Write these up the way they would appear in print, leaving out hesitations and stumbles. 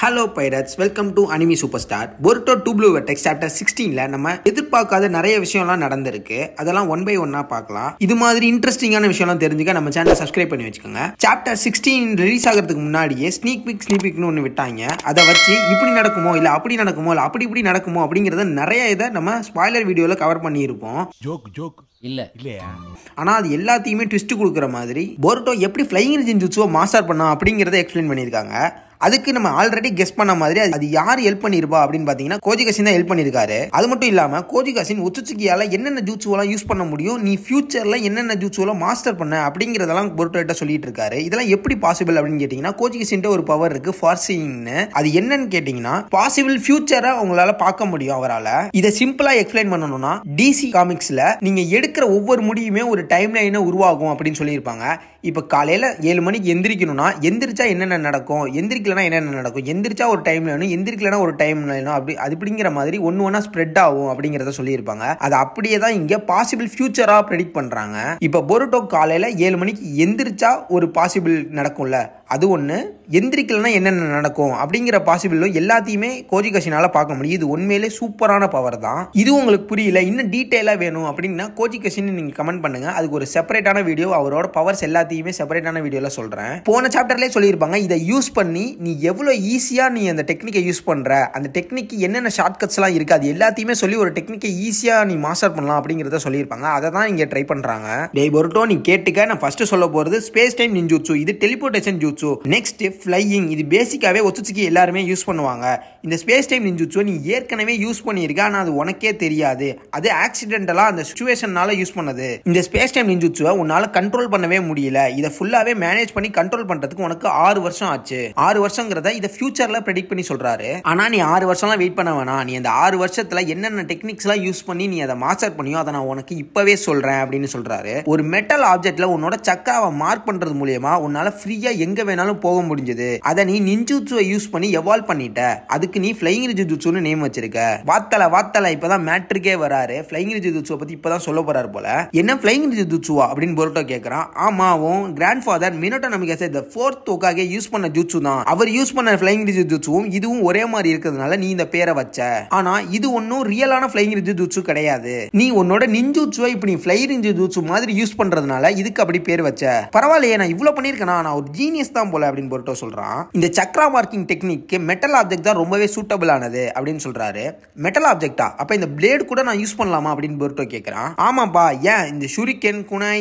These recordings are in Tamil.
Hello pirates, welcome to Anime Superstar. Boruto 2 Blue Vertex chapter 16ல நம்ம எதிர்பார்க்காத நிறைய விஷயம்லாம் நடந்திருக்கு. அதெல்லாம் ஒன் பை ஒன்னா பார்க்கலாம். இது மாதிரி இன்ட்ரெஸ்டிங்கான விஷயம்லாம் தெரிஞ்சுக்க நம்ம சேனலை சப்ஸ்கிரைப் பண்ணி வச்சுக்கோங்க. சாப்டர் 16 ரிலீஸ் ஆகிறதுக்கு முன்னாடியே ஸ்னீக் பீக்னு ஒன்று விட்டாங்க. அதை வச்சு இப்படி நடக்குமோ இல்லை அப்படி நடக்குமோ இல்லை அப்படி இப்படி நடக்குமோ அப்படிங்கிறத நிறைய இதை நம்ம ஸ்பாய்லர் வீடியோவில் கவர் பண்ணியிருப்போம். ஜோக் இல்லையா? ஆனால் அது எல்லாத்தையுமே ட்விஸ்ட் கொடுக்குற மாதிரி போருட்டோ எப்படி ஃப்ளையிங் ஜின்ஜுட்சுவை மாஸ்டர் பண்ணா அப்படிங்கிறத எக்ஸ்பிளைன் பண்ணியிருக்காங்க. அதுக்கு நம்ம ஆல்ரெடி கெஸ் பண்ண மாதிரி அது யார் ஹெல்ப் பண்ணிருப்பா அப்படின்னு பாத்தீங்கன்னா கோஜிகாசின் தான் ஹெல்ப் பண்ணிருக்காரு. அது மட்டும் இல்லாம கோஜிகாசின் உச்சுச்சுக்கியால என்னென்ன ஜூட்சுவெல்லாம் யூஸ் பண்ண முடியும், நீ ஃபியூச்சர்ல என்னென்ன ஜூட்சுவெல்லாம் மாஸ்டர் பண்ண அப்படிங்கறதெல்லாம் போருட்டோ சொல்லிட்டு இருக்காரு. இதெல்லாம் எப்படி பாசிபிள் அப்படின்னு கேட்டீங்கன்னா கோஜிகாசின் ஒரு பவர் இருக்கு ஃபார்சிங்னு. அது என்னன்னு கேட்டீங்கன்னா பாசிபிள் ஃபியூச்சரை உங்களால பார்க்க முடியும் அவரால். இதை சிம்பிளா எக்ஸ்பிளைன் பண்ணணும்னா டிசி காமிக்ஸ்ல நீங்க எடுக்கிற ஒவ்வொரு முடியுமே ஒரு டைம் லைனை உருவாகும் அப்படின்னு சொல்லியிருப்பாங்க. இப்ப காலையில 7 மணிக்கு எந்திரிக்கணும்னா எந்திரிச்சா என்னென்ன நடக்கும், எந்திரிக்கலனா என்னென்ன நடக்கும், எந்திரிச்சா ஒரு டைம் லைனும் எந்திரிக்கலனா ஒரு டைம் லைனும் அப்படி அப்படிங்கிற மாதிரி ஒன்னா ஸ்ப்ரெட் ஆகும் அப்படிங்கறத சொல்லியிருப்பாங்க. அது அப்படியே தான் இங்க பாசிபிள் ஃபியூச்சரா ப்ரெடிக்ட் பண்றாங்க. இப்ப போருட்டோ காலையில 7 மணிக்கு எந்திரிச்சா ஒரு பாசிபிள் நடக்கும்ல, அது ஒண்ணு. எந்திரிக்கலனா என்னென்ன நடக்கும் அப்படிங்கிற பாசிபிளும் எல்லாத்தையுமே கோஜிகாசினால பார்க்க முடியும். இது உண்மையிலே சூப்பரான பவர் தான். இது உங்களுக்கு புரியல, இன்னும் டீடைலா வேணும் அப்படின்னா கோஜிகாசின் நீங்க கமெண்ட் பண்ணுங்க. அதுக்கு ஒரு செப்பரேட்டான வீடியோ அவரோட பவர்ஸ் எல்லாத்தையுமே செப்பரேட்டான வீடியோல சொல்றேன். போன சாப்டர்லயே சொல்லியிருப்பாங்க இதை யூஸ் பண்ணி நீ எவ்வளவு ஈஸியா நீ அந்த டெக்னிக்கை யூஸ் பண்ற, அந்த டெக்னிக் என்னென்ன ஷார்ட்கட்ஸ் எல்லாம் இருக்கு அது எல்லாத்தையுமே சொல்லி ஒரு டெக்னிக்கை ஈஸியா நீ மாஸ்டர் பண்ணலாம் அப்படிங்கறத சொல்லியிருப்பாங்க. அதை தான் இங்க ட்ரை பண்றாங்க. டேய் போருட்டோ நீ கேட்டுக்க, நான் ஃபர்ஸ்ட் சொல்ல போறது ஸ்பேஸ் டைம் நின்ஜுட்சு. இது டெலிபோர்டேஷன் ஜூட்சு. Next flying. இது பேசிக்காவே ஒச்சுச்சுக்கி எல்லாருமே யூஸ் பண்ணுவாங்க. இந்த ஸ்பேஸ் டைம் நின்ஜுட்சு நீ ஏற்கனவே யூஸ் பண்ணியிருக்க, ஆனா அது உனக்கே தெரியாது. அது ஆக்சிடென்டலா அந்த சிச்சுவேஷனால யூஸ் பண்ணது. இந்த ஸ்பேஸ் டைம் நின்ஜுட்சுவை உன்னால கண்ட்ரோல் பண்ணவே முடியல. இதை ஃபுல்லாவே மேனேஜ் பண்ணி கண்ட்ரோல் பண்றதுக்கு உனக்கு 6 வருஷம் ஆச்சு. 6 வருஷங்கிறத இதை ஃபியூச்சர்ல ப்ரெடிக்ட் பண்ணி சொல்றாரு. ஆனா நீ 6 வருஷம்லாம் வெயிட் பண்ண வேணாம். நீ அந்த 6 வருஷத்துல என்னென்ன டெக்னிக்ஸ் எல்லாம் யூஸ் பண்ணி நீ அதை மாஸ்டர் பண்ணியோ அதை நான் உனக்கு இப்பவே சொல்றேன் அப்படின்னு சொல்றாரு. ஒரு மெட்டல் ஆப்ஜெக்ட்ல உன்னோட சக்கராவை மார்க் பண்றது மூலமா உன்னால ஃப்ரீயா எங்க வேணாலும் போக முடிஞ்சது. அதை நீ நின்ஜுட்சுவை யூஸ் பண்ணி எவால்வ் பண்ணிட்ட. அதுக்கு நீ ஃப்ளையிங் ஜுட்சுன்னு நேம் வச்சிருக்க. வாத்தல இப்பதான் மேட்ரிக்கே வராரு. ஃப்ளையிங் ஜுட்சுவை பத்தி இப்பதான் சொல்ல போறாரு போல. என்ன ஃப்ளையிங் ஜுட்சுவா அப்படின்னு போருட்டோ கேக்குறான். ஆமா, உன் கிராண்ட் ஃபாதர் மினோட்டோ நமிகாசே தி 4th ஹோகாகே யூஸ் பண்ண ஜுட்சு தான். அவர் யூஸ் பண்ண ஃப்ளையிங் ஜுட்சுவும் இதுவும் ஒரே மாதிரி இருக்கிறதுனால நீ இந்த பேரை வச்ச. ஆனா இது ஒன்னும் ரியலான ஃப்ளையிங் ஜுட்சு கிடையாது. நீ உன்னோட நின்ஜுட்சுவை இப்படி ஃப்ளையிங் ஜுட்சு மாதிரி யூஸ் பண்றதுனால இதுக்கு அப்படி பேர் வச்ச. பரவாயில்லையே, நான் இவ்வளவு பண்ணிருக்கேனா, நான் ஒரு ஜீனியஸ் தான் போல அப்படின்னு போருட்டோ சொல்றான். இந்த Chakra marking technique metal object தான் ரொம்பவே சூட்டபிள் ஆனது அப்படின்னு சொல்றாரு. மெட்டல் ஆப்ஜெக்டா? அப்ப இந்த பிளேட் கூட நான் யூஸ் பண்ணலாமா அப்படின்னு போருட்டோ கேக்குறான். ஆமாப்பா, ஏன் இந்த ஷூரிகன் குனை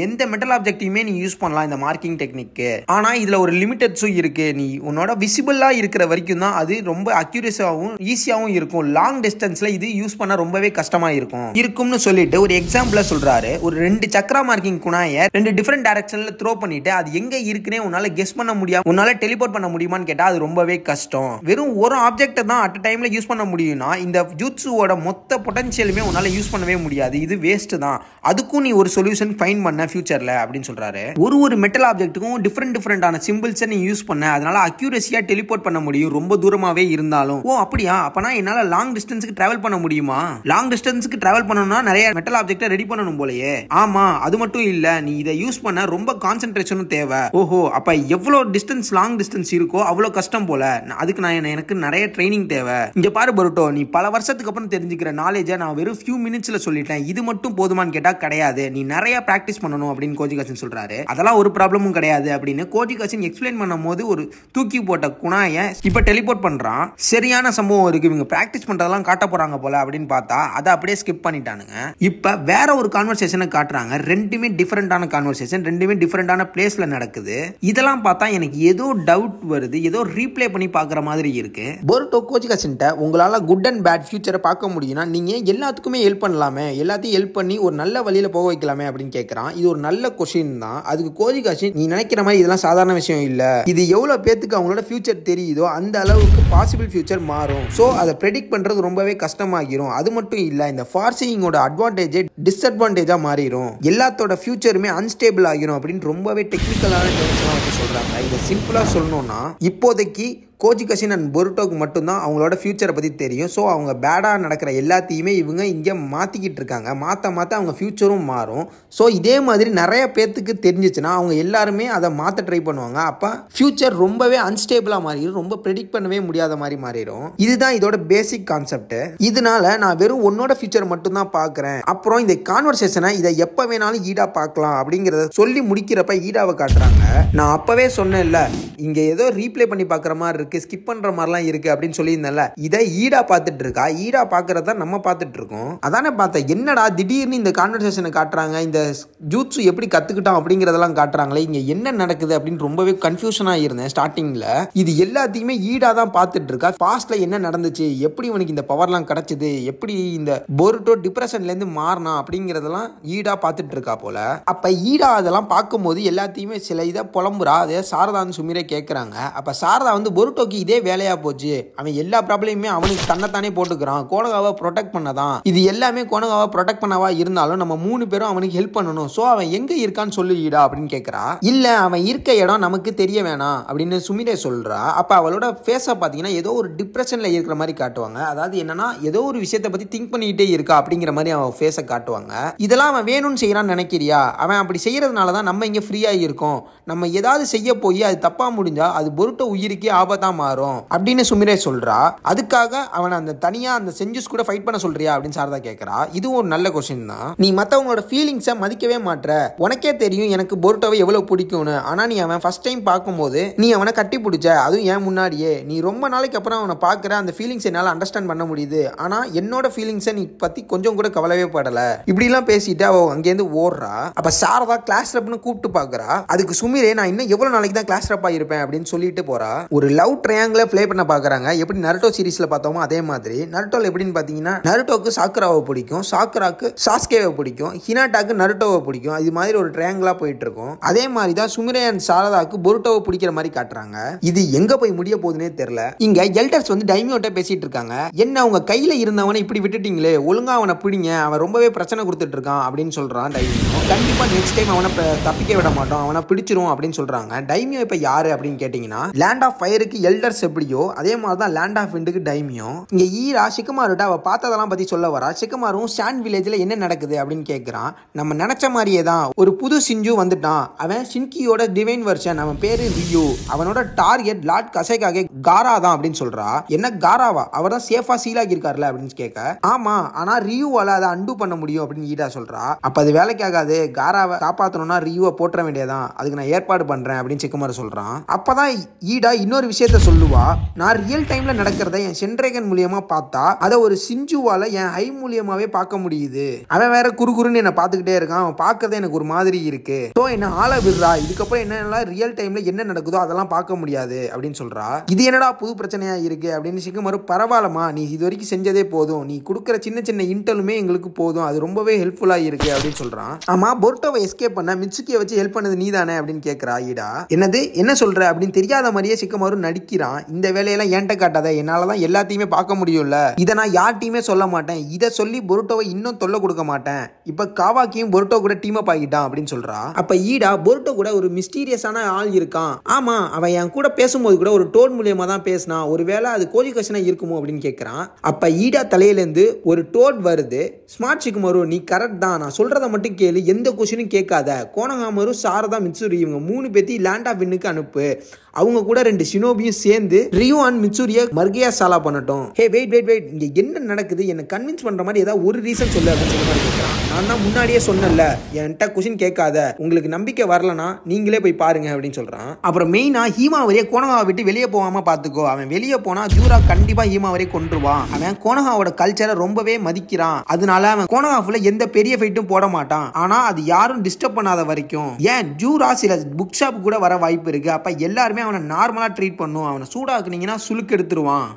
எந்த மெட்டல் ஆப்ஜெக்டையுமே நீ யூஸ் பண்ணலாம் இந்த மார்க்கிங் டெக்னிக். ஆனா இதுல ஒரு லிமிட்டட்ஸும் இருக்கு. நீ உன்னோட விசிபிளா இருக்கிற வரைக்கும் தான் அது ரொம்ப அக்யூரேஸாவும் ஈஸியாவும் இருக்கும். லாங் டிஸ்டன்ஸ்ல இது யூஸ் பண்ண ரொம்பவே கஷ்டமா இருக்கும்னு சொல்லிட்டு ஒரு எக்ஸாம்பிளா சொல்றாரு. ஒரு 2 சக்ரா மார்க்கிங் குனாயை 2 டிஃபரெண்ட் டைரக்ஷன்ல த்ரோ பண்ணிட்டு அது எங்க இருக்குன்னே உன்னால கெஸ் பண்ண முடியாது, உன்னால டெலிபோர்ட் பண்ண முடியுமான்னு கேட்டா அது ரொம்பவே கஷ்டம். வெறும் ஒரு ஆப்ஜெக்ட் தான் அட் டைம்ல யூஸ் பண்ண முடியும்னா இந்த ஜுட்சுவோட மொத்த பொட்டன்ஷியலுமே உன்னால யூஸ் பண்ணவே முடியாது. இது வேஸ்ட் தான். அதுக்கும் நீ ஒரு சொல்யூஷன் ஃபைண்ட் பண்ண ஃபியூச்சர்ல அப்படின்னு சொல்றாரு. ஒரு மெட்டல் ஆப்ஜெக்ட்டுக்கும் டிஃபரெண்டான சிம்பிள்ஸ் நீ யூஸ் பண்ண, அதனால அக்யூரேசியா டெலிபோர்ட் பண்ண முடியும் ரொம்ப தூரமாவே இருந்தாலும். ஓ அப்படியா, அப்பனா என்னால லாங் டிஸ்டன்ஸ்க்கு டிராவல் பண்ண முடியுமா? லாங் டிஸ்டன்ஸ்க்கு டிராவல் பண்ணணும்னா நிறைய மெட்டல் ஆப்ஜெக்ட்டை ரெடி பண்ணணும் போலயே. ஆமா, அது மட்டும் இல்ல, நீ இதை யூஸ் பண்ண ரொம்ப கான்சென்ட்ரேஷனும் தேவை. ஓஹோ, அப்ப எவ்வளவு டிஸ்டன்ஸ் லாங் டிஸ்டன்ஸ் இருக்கோ அவ்வளவு கஷ்டம் போல. அதுக்கு எனக்கு நிறைய ட்ரைனிங் தேவை. இங்க பாரு போருட்டோ, நீ பல வருஷத்துக்கு அப்புறம் தெரிஞ்சுக்கிற நாலேஜை நான் வெறும் ஃபியூ மினிட்ஸ்ல சொல்லிட்டேன். இது மட்டும் போதுமான்னு கேட்டா கிடையாது, நீ நிறைய பிராக்டிஸ் பண்ணணும் அப்படின்னு கோஜிகாசின் சொல்றாரு. அதெல்லாம் ஒரு ப்ராப்ளமும் கிடையாது அப்படின்னு கோஜிகாசின் எக்ஸ்பிளைன் பண்ணும்போது ஒரு தூக்கி போட்ட குணாயை இப்ப டெலிபோர்ட் பண்றான். சரியான சம்பவம் இருக்கு, இவங்க பிராக்டிஸ் பண்றதெல்லாம் காட்ட போறாங்க போல அப்படின்னு பார்த்தா அதை அப்படியே ஸ்கிப் பண்ணிட்டானுங்க. இப்ப வேற ஒரு கான்வர்சேஷனை காட்டுறாங்க. ரெண்டுமே டிஃபரெண்டான கான்வர்சேஷன், ரெண்டுமே டிஃபரெண்டான பிளேஸ்ல நடக்குது. இதெல்லாம் பார்த்தா எனக்கு ஏதோ டவுட் வருது, ஏதோ ரீப்ளே பண்ணி பார்க்குற மாதிரி இருக்கு. போருட்டோ கோஜிகாசின்ட்ட உங்களால குட் அண்ட் பேட் ஃபியூச்சரை பார்க்க முடியும்னா நீங்க எல்லாத்துக்குமே ஹெல்ப் பண்ணலாமே, எல்லாத்தையும் ஹெல்ப் பண்ணி ஒரு நல்ல வழியில போக வைக்கலாமே அப்படின்னு கேட்கறான். இது ஒரு நல்ல கொஸ்டின் தான். அதுக்கு கோஜிகாசின் நீ நினைக்கிற மாதிரி இதெல்லாம் சாதாரண விஷயம் இல்ல, இது எவ்வளவு பேத்துக்கு அவங்களோட ஃபியூச்சர் தெரியுதோ அந்த அளவுக்கு பாசிபிள் ஃபியூச்சர் மாறும். சோ அதை ப்ரெடிக்ட் பண்றது ரொம்பவே கஷ்டமாகிரும். அது மட்டும் இல்ல, இந்த ஃபார்சிங்கோட அட்வான்டேஜ் டிஸ்அட்வான்டேஜா மாறிடும், எல்லாத்தோட ஃபியூச்சருமே அன்ஸ்டேபிள் ஆகிரும் அப்படின்னு ரொம்பவே டெக்னிக்கலான சொல்றாங்க. இதை சிம்பிளா சொல்லணும்னா இப்போதைக்கு கோஜி கசின் அண்ட் பொருட்டோக்கு மட்டும்தான் அவங்களோட ஃபியூச்சரை பற்றி தெரியும். ஸோ அவங்க பேடாக நடக்கிற எல்லாத்தையுமே இவங்க இங்கே மாற்றிக்கிட்டு இருக்காங்க. மாற்ற அவங்க ஃபியூச்சரும் மாறும். ஸோ இதே மாதிரி நிறைய பேர்த்துக்கு தெரிஞ்சிச்சுன்னா அவங்க எல்லாருமே அதை மாற்ற ட்ரை பண்ணுவாங்க. அப்போ ஃபியூச்சர் ரொம்பவே அன்ஸ்டேபிளாக மாறிடும், ரொம்ப ப்ரெடிக்ட் பண்ணவே முடியாத மாதிரி மாறிடும். இதுதான் இதோட பேசிக் கான்செப்ட். இதனால நான் வெறும் உன்னோட ஃபியூச்சர் மட்டும் தான் பார்க்குறேன், அப்புறம் இந்த கான்வர்சேஷனை இதை எப்போ வேணாலும் ஈடா பார்க்கலாம் அப்படிங்கிறத சொல்லி முடிக்கிறப்ப ஈடாவை காட்டுறாங்க. நான் அப்பவே சொன்னேன்ல, இங்கே ஏதோ ரீப்ளே பண்ணி பார்க்குற மாதிரி இருக்கு, ஸ்கிப் பண்ணுற மாதிரிலாம் இருக்கு அப்படின்னு சொல்லியிருந்தேன்ல, இதை ஈடா பார்த்துட்டு இருக்கா. ஈடா பார்க்கறத நம்ம பார்த்துட்டு இருக்கோம். அதானே பார்த்தேன், என்னடா திடீர்னு இந்த கான்வர்சேஷனை காட்டுறாங்க, இந்த ஜூட்ஸு எப்படி கற்றுக்கிட்டோம் அப்படிங்கிறதெல்லாம் காட்டுறாங்களே, இங்கே என்ன நடக்குது அப்படின்னு ரொம்பவே கன்ஃபியூஷனாக இருந்தேன் ஸ்டார்டிங்கில். இது எல்லாத்தையுமே ஈடா தான் பார்த்துட்டு இருக்கா. பாஸ்ட்ல என்ன நடந்துச்சு, எப்படி உனக்கு இந்த பவர்லாம் கிடைச்சது, எப்படி இந்த பொருட்டோ டிப்ரெஷன்லேருந்து மாறினா அப்படிங்கிறதெல்லாம் ஈடா பார்த்துட்டு இருக்கா போல. அப்போ ஈடா அதெல்லாம் பார்க்கும்போது எல்லாத்தையுமே சில இதை புலம்புறா. அதே சாரதான்னு சுமிரே கேட்குறாங்க. அப்போ சாரதா வந்து பொருட்டோக்கு இதே வேலையா போச்சு, அவன் எல்லா ப்ராப்ளமுமே அவனுக்கு தன்னைத்தானே போட்டுக்கிறான், கோனகாவை ப்ரொடெக்ட் பண்ணதான், இது எல்லாமே கோனகாவை ப்ரொடெக்ட் பண்ணவா இருந்தாலும் நம்ம 3 பேரும் அவனுக்கு ஹெல்ப் பண்ணணும். ஸோ அவன் எங்க இருக்கான்னு சொல்லுடா அப்படின்னு கேட்குறா. இல்ல அவன் இருக்க இடம் நமக்கு தெரிய வேணாம் அப்படின்னு சுமிரே சொல்றா. அப்ப அவளோட ஃபேஸை பார்த்தீங்கன்னா ஏதோ ஒரு டிப்ரெஷன்ல இருக்கிற மாதிரி காட்டுவாங்க. அதாவது என்னன்னா ஏதோ ஒரு விஷயத்தை பத்தி திங்க் பண்ணிக்கிட்டே இருக்கா அப்படிங்கிற மாதிரி அவன் ஃபேஸை காட்டுவாங்க. இதெல்லாம் அவன் வேணும்னு செய்யறான்னு நினைக்கிறியா, அவன் அப்படி செய்யறதுனால தான் நம்ம இங்க ஃப்ரீயா இருக்கோம், நம்ம ஏதாவது செய்ய போய் அது தப்பா முடிஞ்சா அது பொருட்டோ உயிருக்கே ஆபத்தா மாறும் அப்படின்னு சுமிரே சொல்றா. அதுக்காக அவனை அந்த தனியா அந்த செஞ்சஸ் கூட ஃபைட் பண்ண சொல்றியா அப்படின்னு சாரதா கேட்கறா. இது ஒரு நல்ல கொஸ்டின் தான். நீ மற்றவங்களோட ஃபீலிங்ஸை மதிக்கவே மாட்ற, உனக்கே தெரியும் எனக்கு பொருட்டோவை எவ்வளவு பிடிக்கும்னு. ஆனா நீ அவன் ஃபர்ஸ்ட் டைம் பார்க்கும்போது நீ அவனை கட்டி பிடிச்ச, அதுவும் ஏன் முன்னாடியே. நீ ரொம்ப நாளைக்கு அப்புறம் அவனை பார்க்குற, அந்த ஃபீலிங்ஸ் என்னால் அண்டர்ஸ்டாண்ட் பண்ண முடியுது. ஆனா என்னோட ஃபீலிங்ஸை நீ பத்தி கொஞ்சம் கூட கவலையே படல, இப்படிலாம் பேசிட்டு அவ அங்கேருந்து ஓடுறா. அப்ப சாரதா கிளாஸ் ரெப்னு கூப்பிட்டு பார்க்கறா. அதுக்கு சுமிரே நான் இன்னும் எவ்வளவு நாளைக்கு தான் கிளாஸ் ரெப்பா இருப்பேன் அப்படின்னு சொல்லிட்டு போறா. ஒரு லவ் ட்ரையாங்கிளை ப்ளே பண்ண பார்க்குறாங்க. எப்படி நருட்டோ சீரிஸ்ல பார்த்தோமோ அதே மாதிரி. நருட்டோல எப்படின்னு பார்த்தீங்கன்னா நருட்டோக்கு சாக்குராவை பிடிக்கும், சாக்குராக்கு சாஸ்கேவை பிடிக்கும், ஹினாட்டாக்கு நருட்டோவை பிடிக்கும். இது மாதிரி ஒரு ட்ரையாங்கிளா போயிட்டு இருக்கும். அதே மாதிரி தான் சுமிரே அண்ட் சாரதாக்கு பொருட்டோவை பிடிக்கிற மாதிரி காட்டுறாங்க. இது எங்க போய் முடிய போகுதுன்னே தெரியல. இங்க எல்டர்ஸ் வந்து டைமியோட்ட பேசிட்டு இருக்காங்க. என்ன உங்க கையில இருந்தவனை இப்படி விட்டுட்டீங்களே, ஒழுங்கா அவனை பிடிங்க, அவன் ரொம்பவே பிரச்சனை கொடுத்துட்டு இருக்கான் அப்படின்னு சொல்றான் டைமியோ. கண்டிப்பா நெக்ஸ்ட் டைம் அவனை தப்பிக்க விட மாட்டோம், அவனை பிடிச்சிரும் அப்படின்னு சொல்றாங்க. டைமியோ இப்ப யாரு அப்படின்னு கேட்டீங்கன்னா லேண்ட் ஆஃப் ஃபயருக்கு எல்டர்ஸ் எப்படியோ அதே மாதிரி தான் லேண்ட் ஆஃப் விண்டுக்கு டைமியோ. இங்க ஈரா ஷிகமாருட்ட அவ பார்த்ததெல்லாம் பத்தி சொல்ல வரா. ஷிகமாரும் சாண்ட் வில்லேஜ்ல என்ன நடக்குது அப்படின்னு கேட்கிறான். நம்ம நினைச்ச மாதிரியே தான் ஒரு புது சிஞ்சு வந்துட்டான், அவன் ஷின்கியோட டிவைன் வெர்ஷன், அவன் பேரு ரியூ, அவனோட டார்கெட் லார்ட் கசேகாகே காரா தான் அப்படின்னு சொல்றா. என்ன காராவா, அவர் தான் சேஃபா சீலாகி இருக்காருல அப்படின்னு கேட்க, ஆமா ஆனா ரியூவால அதை அண்டு பண்ண முடியும் அப்படின்னு ஈடா சொல்றா. அப்ப அது வேலைக்கு ஆகாது, காராவை காப்பாற்றணும்னா ரியூவை போற்ற வேண்டியதான், அதுக்கு நான் ஏற்பாடு பண்றேன் அப்படின்னு ஷிகமாரு சொல்றான். அப்பதான் ஈடா இன்னொரு விஷயத்த சொல்லுவா. நான் ரியல் டைம்ல நடக்கிறத என் சென்ட்ரேகன் மூலியமா பார்த்தா அதை ஒரு சிஞ்சுவால என் ஐ மூலியமாவே பார்க்க முடியுது. அவன் வேற குறுகுறுன்னு என்ன பார்த்துக்கிட்டே இருக்கான், அவன் பார்க்கறது எனக்கு ஒரு மாதிரி இருக்கு. ஸோ என்ன ஆள விடுறா, இதுக்கப்புறம் என்னெல்லாம் ரியல் டைம்ல என்ன நடக்குதோ அதெல்லாம் பார்க்க முடியாது அப்படின்னு சொல்றா. இது என்னடா புது பிரச்சனையா இருக்கு அப்படின்னு ஷிகமாரு, பரவாயில்லமா நீ இது வரைக்கும் செஞ்சதே போதும், நீ கொடுக்குற சின்ன சின்ன இன்டலுமே எங்களுக்கு போதும், அது ரொம்பவே ஹெல்ப்ஃபுல்லா இருக்கு அப்படின்னு சொல்றான். ஆமா பொருட்டோவை எஸ்கேப் பண்ண மிட்சுக்கியை வச்சு ஹெல்ப் பண்ணது நீ தானே அப்படின்னு கேட்கிறா ஈடா. என்னது என்ன சொல்ற அப்படின்னு தெரியாத மாதிரியே ஷிகமாரு நடிக்கிறான். இந்த வேலையெல்லாம் ஏன்ட்ட காட்டாத, என்னாலதான் எல்லாத்தையுமே பார்க்க முடியும்ல, இதை நான் யார்ட்டையுமே சொல்ல மாட்டேன், இதை சொல்லி பொருட்டோவை இன்னும் தொல்லை கொடுக்க மாட்டேன். இப்ப காவாக்கியும் பொருட்டோ கூட டீம் அப் ஆகிட்டான் அப்படின்னு சொல்றா. அப்ப ஈடா பொருட்டோ கூட ஒரு மிஸ்டீரியஸான ஆள் இருக்கான், ஆமா அவன் என் கூட பேசும்போது கூட ஒரு டோன் மூலியமா தான் பேசினான், ஒருவேளை அது கோஜி கஷனா இருக்குமோ அப்படின்னு கேட்கிறான். அப்ப ஈடா தலையிலேருந்து ஒரு டோட் வருது. ஸ்மார்ட் ஷிகமாரு நீ கரெக்ட் தான், நான் சொல்றதை மட்டும் கேளு, எந்த கொஸ்டினும் கேட்காத, கோனகாமரு சாரதா மிட்சுரி இவங்க 3 பேத்தி லேண்ட் ஆஃப் வின்னுக்கு அனுப்பு, அவங்க கூட 2 ஷினோபியும் சேர்ந்து ரியோ அண்ட் மிட்சுரியை மர்கியா சாலா பண்ணட்டும். ஹே வெயிட் இங்க என்ன நடக்குது, என்ன கன்வின்ஸ் பண்ற மாதிரி ஏதாவது ஒரு ரீசன் சொல்லு அப்படின்னு சொல்ல மாதிரி கேட்கிறான். நான் தான் முன்னாடியே சொன்னேன்ல, என்கிட்ட கொஸ்டின் கேட்காத, உங்களுக்கு நம்பிக்கை வரலனா நீங்களே போய் பாருங்க அப்படின்னு சொல்றான். அப்புறம் மெயினா ஹீமாவரியை கோனகாவை விட்டு வெளியே போகாம பாத்துக்கோ, அவன் வெளியே போனா ஜூரா கண்டிப்பா ஹீமாவரியை கொன்றுவான், அவன் கோனகாவோட கல்ச்சரை ரொம்பவே மதிக்கிறான், அதனால அவன் கோனகாஃபுல எந்த பெரிய ஃபைட்டும் போட மாட்டான், ஆனா அது யாரும் டிஸ்டர்ப் பண்ணாத வரைக்கும். ஏன் ஜூரா சில புக் ஷாப் கூட வர வாய்ப்பு இருக்கு, அப்ப எல்லாருமே அவனை நார்மலா ட்ரீட் பண்ணும், அவனை சூடாக்குனீங்கன்னா சுளுக்கு எடுத்துருவான்.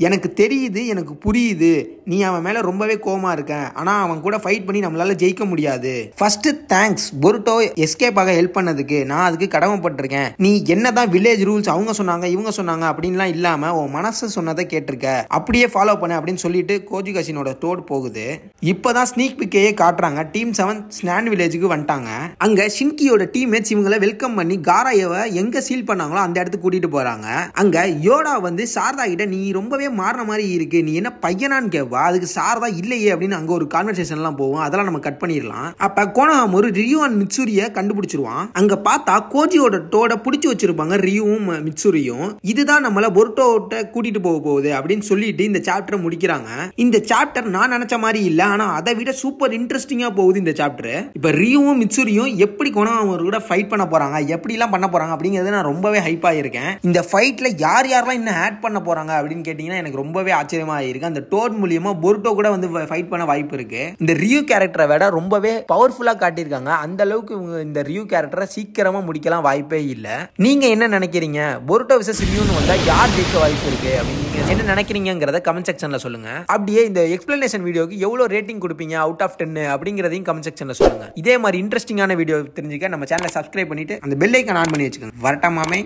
எனக்கு தெரியுது, எனக்கு புரியுது, நீ அவன் மேல ரொம்பவே கோவமா இருக்க, ஆனா அவன் கூட ஃபைட் பண்ணி நம்மளால ஜெயிக்க முடியாது. ஃபர்ஸ்ட் தேங்க்ஸ் பொருட்டோ எஸ்கேப் ஆக ஹெல்ப் பண்ணதுக்கு, நான் அதுக்கு கடமைப்பட்டிருக்கேன். நீ என்னதான் வில்லேஜ் ரூல்ஸ் அவங்க சொன்னாங்க இவங்க சொன்னாங்க அப்படின்லாம் இல்லாம உன் மனசு சொன்னதை கேட்டிருக்க, அப்படியே ஃபாலோ பண்ணு அப்படின்னு சொல்லிட்டு கோஜிகஷினோட டோட் போகுது. இப்பதான் ஸ்னீக் பிக்கையே காட்டுறாங்க. டீம் 7 ஸ்னான் வில்லேஜுக்கு வந்துட்டாங்க. அங்க ஷின்கியோட டீம்மேட்ஸ் இவங்களை வெல்கம் பண்ணி காராயவை எங்க சீல் பண்ணாங்களோ அந்த இடத்துக்கு கூட்டிட்டு போறாங்க. அங்க யோடா வந்து சாரதா கிட்ட நீ ரொம்பவே மாறின மாதிரி இருக்கு, நீ என்ன பையனான்னு கேட்பா. அதுக்கு சாரதா இல்லையே அப்படின்னு அங்க ஒரு கான்வர்சேஷன் எல்லாம் போகும். அதெல்லாம் நம்ம கட் பண்ணிடலாம். அப்ப கோனஹாமோரு ரியூ அண்ட் மிட்சூரிய கண்டுபிடிச்சிருவான். அங்க பார்த்தா கோஜியோட டோட பிடிச்சி வச்சிருப்பாங்க ரியூவும் மிட்சூரியும். இதுதான் நம்மள பொருட்டோட்ட கூட்டிட்டு போகுது அப்படின்னு சொல்லிட்டு இந்த சாப்டரை முடிக்கிறாங்க. இந்த சாப்டர் நான் நினைச்ச மாதிரி இல்ல, ஆனா அதை விட சூப்பர் இன்ட்ரெஸ்டிங்கா போகுது இந்த சாப்டர். இப்ப ரியூவும் மிட்சூரியும் எப்படி கோனஹாமோரு கூட ஃபைட் பண்ண போறாங்க, எப்படி எல்லாம் பண்ண போறாங்க அப்படிங்கறது நான் ரொம்பவே ஹைப்பா இருக்கேன். இந்த ஃபைட்ல யார் யாரெல்லாம் இன்னும் ஆட் பண்ண போறாங்க அப்படின்னு கேட்டீங்கன்னா எனக்கு ரொம்பவே ஆச்சரியமா இருக்கு. அந்த டோட் மூலியமா பொருட்டோ கூட வந்து ஃபைட் பண்ண வாய்ப்பு இருக்கு. இந்த ரியூ கேரக்டரை விட ரொம்பவே பவர்ஃபுல்லா காட்டியிருக்காங்க. அந்த அளவுக்கு இந்த ரியூ கேரக்டரை சீக்கிரமா முடிக்கலாம் வாய்ப்பே இல்ல. நீங்க என்ன நினைக்கிறீங்க? பொருட்டோ விசஸ் ரியூன்னு வந்தா யார் ஜெயிக்க வாய்ப்பு இருக்கு அப்படின்னு நீங்க என்ன நினைக்கிறீங்கிறத கமெண்ட் செக்ஷன்ல சொல்லுங்க. அப்படியே இந்த எக்ஸ்பிளனேஷன் வீடியோக்கு எவ்வளவு ரேட்டிங் கொடுப்பீங்க அவுட் ஆஃப் 10 அப்படிங்கறதையும் கமெண்ட் செக்ஷன்ல சொல்லுங்க. இதே மாதிரி இன்ட்ரெஸ்டிங்கான வீடியோ தெரிஞ்சுக்க நம்ம சேனலை சப்ஸ்கிரைப் பண்ணிட்டு அந்த பெல் ஐகான் ஆன் பண்ணி வச்சுக்கோங்க. வரட்டா மாமே.